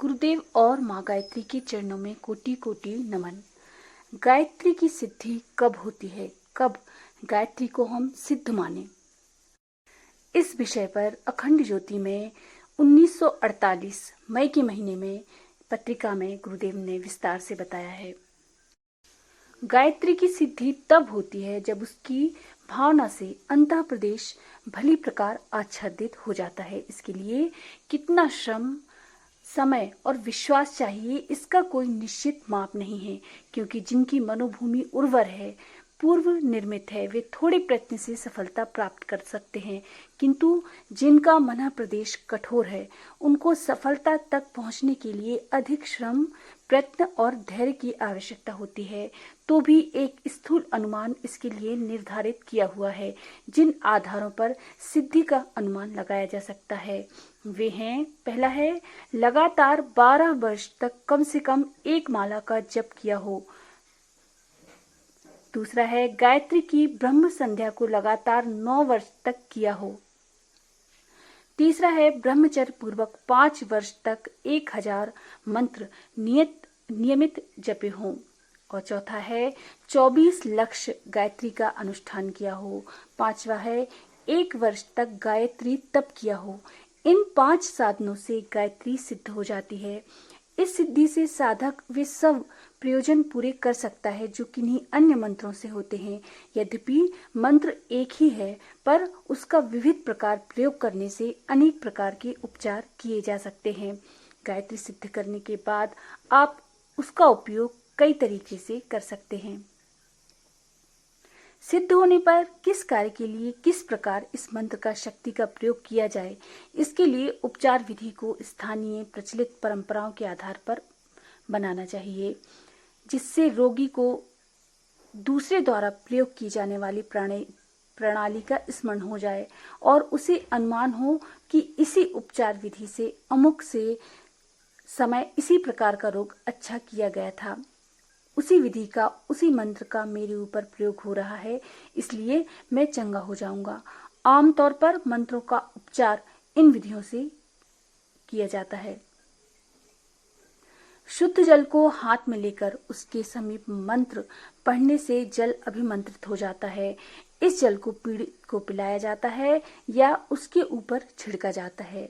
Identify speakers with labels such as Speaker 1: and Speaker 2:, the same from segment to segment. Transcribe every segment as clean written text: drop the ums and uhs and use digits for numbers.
Speaker 1: गुरुदेव और माँ गायत्री के चरणों में कोटि कोटि नमन। गायत्री की सिद्धि कब होती है, कब गायत्री को हम सिद्ध माने, इस विषय पर अखंड ज्योति में 1948 मई के महीने में पत्रिका में गुरुदेव ने विस्तार से बताया है। गायत्री की सिद्धि तब होती है जब उसकी भावना से अंतः प्रदेश भली प्रकार आच्छादित हो जाता है। इसके लिए कितना श्रम, समय और विश्वास चाहिए, इसका कोई निश्चित माप नहीं है, क्योंकि जिनकी मनोभूमि उर्वर है, पूर्व निर्मित है, वे थोड़े प्रयत्न से सफलता प्राप्त कर सकते हैं, किंतु जिनका मन प्रदेश कठोर है, उनको सफलता तक पहुंचने के लिए अधिक श्रम, प्रयत्न और धैर्य की आवश्यकता होती है। तो भी एक स्थूल अनुमान इसके लिए निर्धारित किया हुआ है। जिन आधारों पर सिद्धि का अनुमान लगाया जा सकता है वे हैं, पहला है लगातार 12 वर्ष तक कम से कम एक माला का जप किया हो। दूसरा है गायत्री की ब्रह्म संध्या को लगातार 9 वर्ष तक किया हो। तीसरा है ब्रह्मचर्य पूर्वक 5 वर्ष तक 1000 मंत्र नियमित जपे हों। और चौथा है 24 लक्ष्य गायत्री का अनुष्ठान किया हो। पांचवा है 1 वर्ष तक गायत्री तप किया हो। इन 5 साधनों से गायत्री सिद्ध हो जाती है। इस सिद्धि से साधक वे सब प्रयोजन पूरे कर सकता है जो किन्हीं अन्य मंत्रों से होते हैं। यद्यपि मंत्र एक ही है, पर उसका विविध प्रकार प्रयोग करने से अनेक प्रकार के उपचार किए जा सकते हैं। गायत्री सिद्ध करने के बाद आप उसका उपयोग कई तरीके से कर सकते हैं। सिद्ध होने पर किस कार्य के लिए किस प्रकार इस मंत्र का शक्ति का प्रयोग किया जाए, इसके लिए उपचार विधि को स्थानीय प्रचलित परंपराओं के आधार पर बनाना चाहिए, जिससे रोगी को दूसरे द्वारा प्रयोग की जाने वाली प्रणाली का स्मरण हो जाए और उसे अनुमान हो कि इसी उपचार विधि से अमुक से समय इसी प्रकार का रोग अच्छा किया गया था, उसी विधि का, उसी मंत्र का मेरे ऊपर प्रयोग हो रहा है, इसलिए मैं चंगा हो जाऊंगा। आमतौर पर मंत्रों का उपचार इन विधियों से किया जाता है। शुद्ध जल को हाथ में लेकर उसके समीप मंत्र पढ़ने से जल अभिमंत्रित हो जाता है। इस जल को पीड़ित को पिलाया जाता है या उसके ऊपर छिड़का जाता है।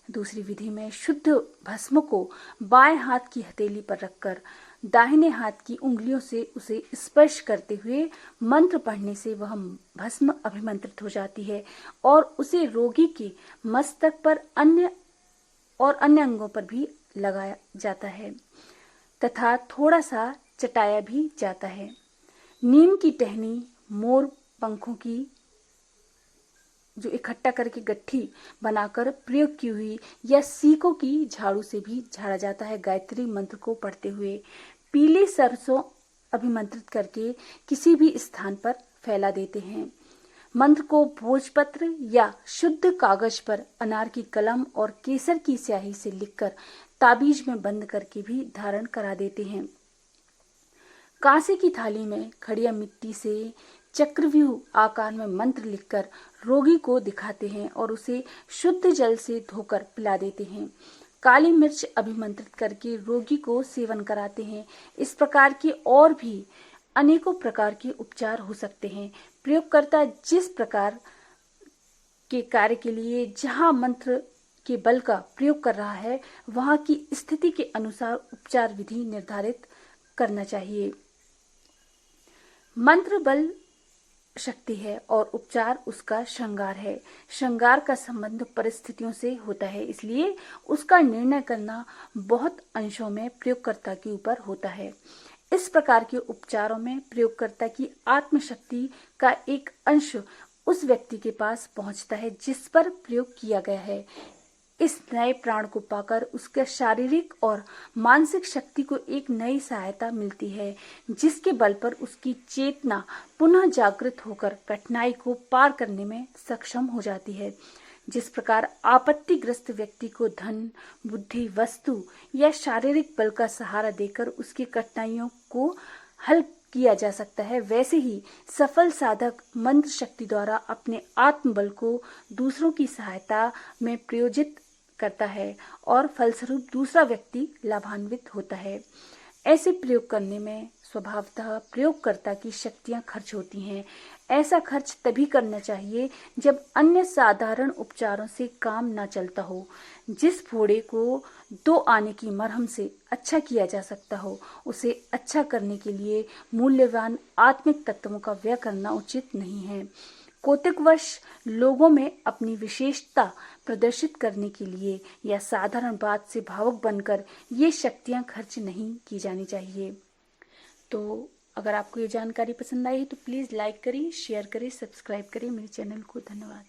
Speaker 1: दूसरी विधि में शुद्ध भस्म को बाएं हाथ की हथेली पर रखकर दाहिने हाथ की उंगलियों से उसे स्पर्श करते हुए मंत्र पढ़ने से वह भस्म अभिमंत्रित हो जाती है और उसे रोगी के मस्तक पर अन्य अंगों पर भी लगाया जाता है तथा थोड़ा सा चटाया भी जाता है। नीम की टहनी, मोर पंखों की जो इकट्ठा करके गट्ठी बनाकर प्रयोग की हुई या सीकों की झाड़ू से भी झाड़ा जाता है। गायत्री मंत्र को पढ़ते हुए पीले सरसों अभिमंत्रित करके किसी भी स्थान पर फैला देते हैं। मंत्र को भोजपत्र या शुद्ध कागज पर अनार की कलम और केसर की स्याही से लिखकर ताबीज में बंद करके भी धारण करा देते हैं। कांसे की थाली में खड़िया मिट्टी से चक्रव्यूह आकार में मंत्र लिखकर रोगी को दिखाते हैं और उसे शुद्ध जल से धोकर पिला देते हैं। काली मिर्च अभिमंत्रित करके रोगी को सेवन कराते हैं। इस प्रकार के और भी अनेकों प्रकार के उपचार हो सकते हैं। प्रयोगकर्ता जिस प्रकार के कार्य के लिए जहां मंत्र के बल का प्रयोग कर रहा है, वहां की स्थिति के अनुसार उपचार विधि निर्धारित करना चाहिए। मंत्र बल शक्ति है और उपचार उसका श्रृंगार है। श्रृंगार का संबंध परिस्थितियों से होता है, इसलिए उसका निर्णय करना बहुत अंशों में प्रयोगकर्ता के ऊपर होता है। इस प्रकार के उपचारों में प्रयोगकर्ता की आत्मशक्ति का एक अंश उस व्यक्ति के पास पहुंचता है जिस पर प्रयोग किया गया है। इस नए प्राण को पाकर उसके शारीरिक और मानसिक शक्ति को एक नई सहायता मिलती है, जिसके बल पर उसकी चेतना पुनः जागृत होकर कठिनाई को पार करने में सक्षम हो जाती है। जिस प्रकार आपत्तिग्रस्त व्यक्ति को धन, बुद्धि, वस्तु या शारीरिक बल का सहारा देकर उसकी कठिनाइयों को हल किया जा सकता है, वैसे ही सफल साधक मंत्र शक्ति द्वारा अपने आत्मबल को दूसरों की सहायता में प्रयोजित करता है और फलस्वरूप दूसरा व्यक्ति लाभान्वित होता है। ऐसे प्रयोग करने में स्वभावतः प्रयोगकर्ता की शक्तियां खर्च होती हैं। ऐसा खर्च तभी करना चाहिए जब अन्य साधारण उपचारों से काम ना चलता हो। जिस फोड़े को 2 आने की मरहम से अच्छा किया जा सकता हो, उसे अच्छा करने के लिए मूल्यवान आत्मिक तत्वों का व्यय करना उचित नहीं है। कौतुकवश लोगों में अपनी विशेषता प्रदर्शित करने के लिए या साधारण बात से भावुक बनकर ये शक्तियां खर्च नहीं की जानी चाहिए। तो अगर आपको ये जानकारी पसंद आई है तो प्लीज़ लाइक करें, शेयर करें, सब्सक्राइब करें मेरे चैनल को। धन्यवाद।